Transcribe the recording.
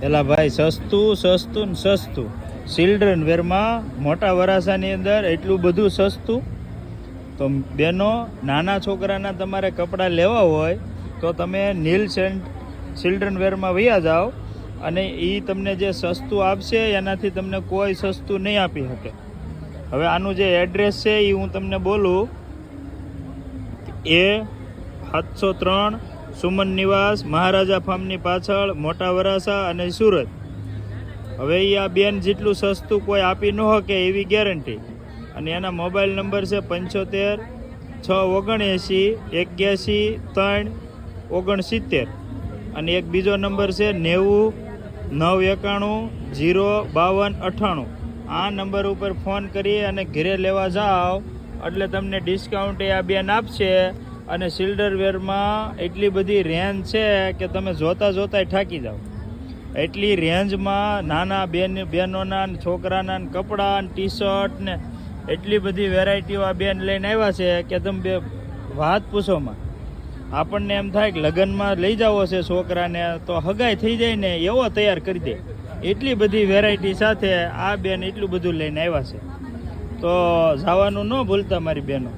એલા ભાઈ સસ્તું સસ્તું ને સસ્તું. ચિલ્ડ્રન વેરમાં મોટા વરાસાની અંદર એટલું બધું સસ્તું. તો બેનો નાના છોકરાના તમારે કપડાં લેવા હોય તો તમે નીલ ચિલ્ડ્રન વેરમાં વયા જાઓ અને એ તમને જે સસ્તું આપશે એનાથી તમને કોઈ સસ્તું નહીં આપી શકે. હવે આનું જે એડ્રેસ છે એ હું તમને બોલું. A703 સુમન નિવાસ, મહારાજા ફાર્મની પાછળ, મોટા વરાસા અને સુરત. હવે એ આ બેન જેટલું સસ્તું કોઈ આપી ન શકે એવી ગેરંટી. અને એના મોબાઈલ નંબર છે 75 679 81 3 69. અને એક બીજો નંબર છે 90 991 052 98. આ નંબર ઉપર ફોન કરી અને ઘરે લેવા જાઓ એટલે તમને ડિસ્કાઉન્ટ એ આ બેન આપશે. અને ચિલ્ડ્રન વેરમાં એટલી બધી રેન્જ છે કે તમે જોતા જોતાય થાકી જાઓ. એટલી રેન્જમાં નાના બહેનોના છોકરાના કપડાં ટી શર્ટ ને એટલી બધી વેરાયટીઓ આ બેન લઈને આવ્યા છે કે તમે વાત પૂછોમાં. આપણને એમ થાય કે લગ્નમાં લઈ જાવો છે છોકરાને તો હગાઈ થઈ જાય ને એવો તૈયાર કરી દે. એટલી બધી વેરાયટી સાથે આ બેન એટલું બધું લઈને આવ્યા છે. તો જવાનું ન ભૂલતા મારી બહેનો.